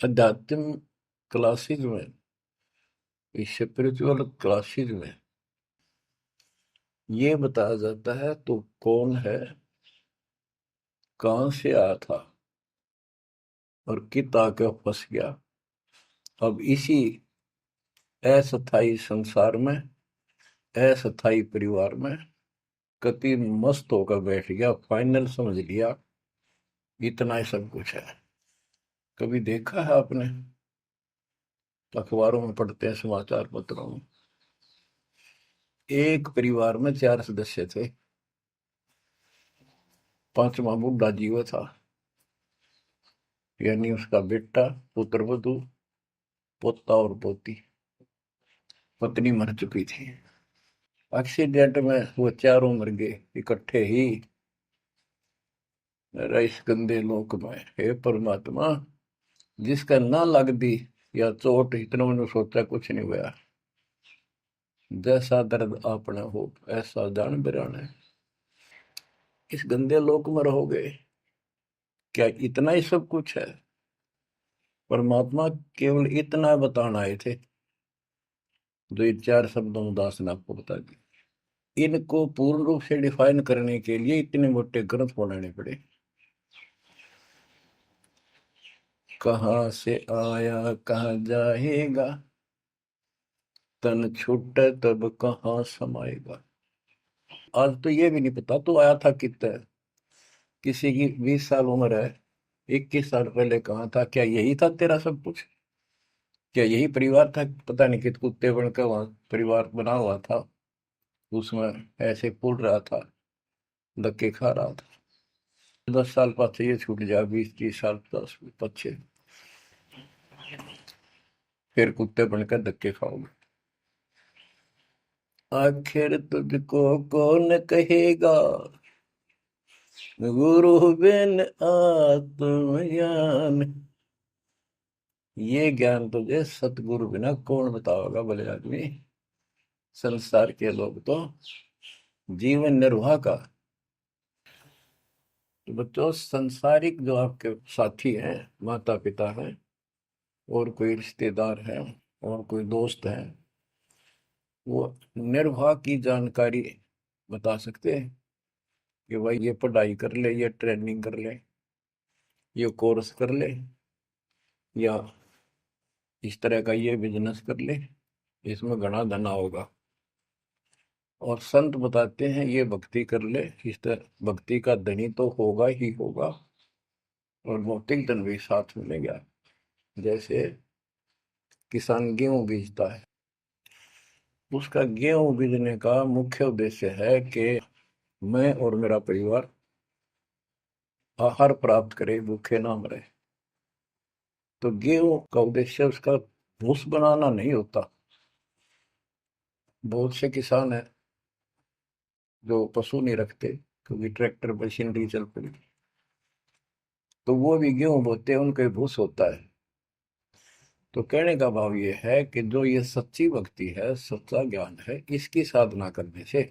अध्यात्म क्लासेज में, spiritual classes में ये बताया जाता है तो कौन है, कहाँ से आया था और कित आके फंस गया। अब इसी अस्थाई संसार में, अस्थाई परिवार में कति मस्त होकर बैठ गया, फाइनल समझ लिया इतना ही सब कुछ है। कभी देखा है आपने, अखबारों में पढ़ते हैं, समाचार पत्रों में, एक परिवार में 4 सदस्य थे, पांचवा बुढ़ा जीव था, यानी उसका बेटा, पुत्र वधू, पोता और पोती। पत्नी मर चुकी थी। एक्सीडेंट में वो चारों मर गए इकट्ठे ही। इस गंदे लोक में हे परमात्मा, जिसका ना लग दी या चोट, इतना मैंने सोचा कुछ नहीं हुआ। जैसा दर्द आपने हो ऐसा जान बिराने, इस गंदे लोक में रहोगे। क्या इतना ही सब कुछ है? परमात्मा केवल इतना बताना आए थे, जो ये 4 शब्दों में दास ने आपको बता दी। इनको पूर्ण रूप से डिफाइन करने के लिए इतने मोटे ग्रंथ बनाने पड़े। कहाँ से आया कहाँ जाएगा, तन छूटे तब कहाँ समाएगा। आज तो ये भी नहीं पता तो आया था कितना। किसी की 20 साल उम्र है, 21 साल पहले कहाँ था? क्या यही था तेरा सब कुछ? क्या यही परिवार था? पता नहीं कित कुत्ते बनकर वहां परिवार बना हुआ था, उसमें ऐसे पुल रहा था, धक्के खा रहा था। 10 साल पाछे ये छूट जाए, 20-30 साल 10 पीछे, फिर कुत्ते बनकर धक्के खाओगे। आखिर तुझको कौन कहेगा, गुरु बिन आत्मज्ञान। ये ज्ञान तुझे सतगुरु बिना कौन बताओगा भले आदमी। संसार के लोग तो जीवन निर्वाह का, तो बच्चों संसारिक जो आपके साथी हैं, माता पिता हैं, और कोई रिश्तेदार हैं, और कोई दोस्त हैं, वो निर्वाह की जानकारी बता सकते हैं कि भाई ये पढ़ाई कर ले, ये ट्रेनिंग कर ले, ये कोर्स कर ले, या इस तरह का ये बिजनेस कर ले, इसमें घना धना होगा। और संत बताते हैं ये भक्ति कर ले, इस तरह भक्ति का धनी तो होगा ही होगा, और भौतिक धन भी साथ मिलेगा। जैसे किसान गेहूं बीजता है, उसका गेहूं बीजने का मुख्य उद्देश्य है कि मैं और मेरा परिवार आहार प्राप्त करे, भूखे ना मरे। तो गेहूं का उद्देश्य उसका भूस बनाना नहीं होता। बहुत से किसान है जो पशु नहीं रखते, क्योंकि ट्रैक्टर मशीनरी चल पड़ी, तो वो भी गेहूं बोते हैं, उनका भूस होता है। तो कहने का भाव ये है कि जो ये सच्ची भक्ति है, सच्चा ज्ञान है, इसकी साधना करने से,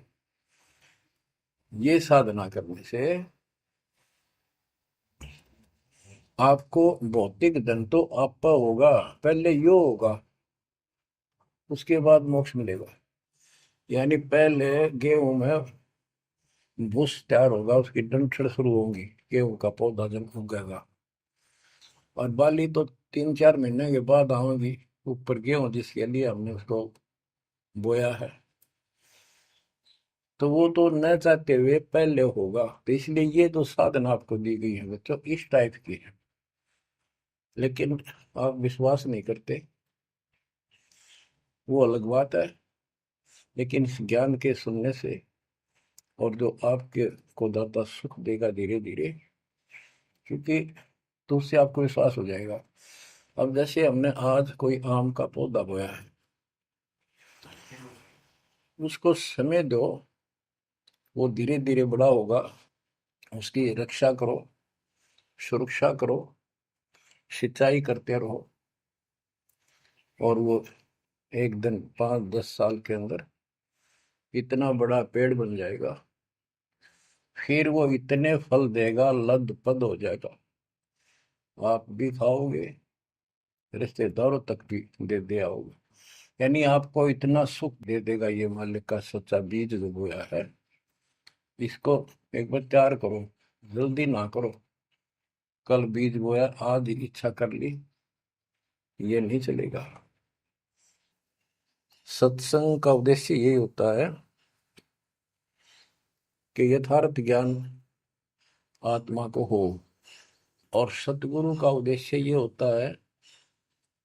ये साधना करने से आपको भौतिक धन तो आपका होगा, पहले यो होगा, उसके बाद मोक्ष मिलेगा। यानी पहले गेहूं में भूस तैयार होगा, उसकी डंठल शुरू होंगी, गेहूं का पौधा जब उगेगा, और बाली तो 3-4 महीने के बाद आएगी ऊपर, गेहूं जिसके लिए हमने उसको बोया है। तो वो तो न चाहते हुए पहले होगा। तो इसलिए ये जो साधना आपको दी गई है बच्चों, इस टाइप की है, लेकिन आप विश्वास नहीं करते, वो अलग बात है। लेकिन इस ज्ञान के सुनने से, और जो आपके को दाता सुख देगा धीरे धीरे, क्योंकि तो उससे आपको विश्वास हो जाएगा। अब जैसे हमने आज कोई आम का पौधा बोया है, उसको समय दो, वो धीरे धीरे बड़ा होगा, उसकी रक्षा करो, सुरक्षा करो, सिंचाई करते रहो, और वो एक दिन 5-10 साल के अंदर इतना बड़ा पेड़ बन जाएगा। फिर वो इतने फल देगा, लद पद हो जाएगा, आप भी खाओगे, रिश्तेदारों तक भी दे दिया होगा। यानी आपको इतना सुख दे देगा ये मालिक का सच्चा बीज जो बोया है, इसको एक बार तैयार करो, जल्दी ना करो। कल बीज बोया, आज इच्छा कर ली, ये नहीं चलेगा। सत्संग का उद्देश्य यही होता है कि यथार्थ ज्ञान आत्मा को हो, और सतगुरु का उद्देश्य ये होता है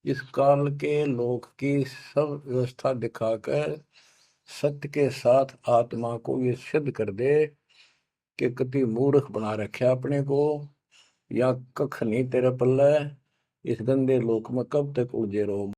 इस काल के लोक की सब व्यवस्था दिखाकर सत्य के साथ आत्मा को ये सिद्ध कर दे कि कति मूर्ख बना रखे अपने को, या कख नहीं तेरे पल्ले, इस गंदे लोक में कब तक उलझे रहो।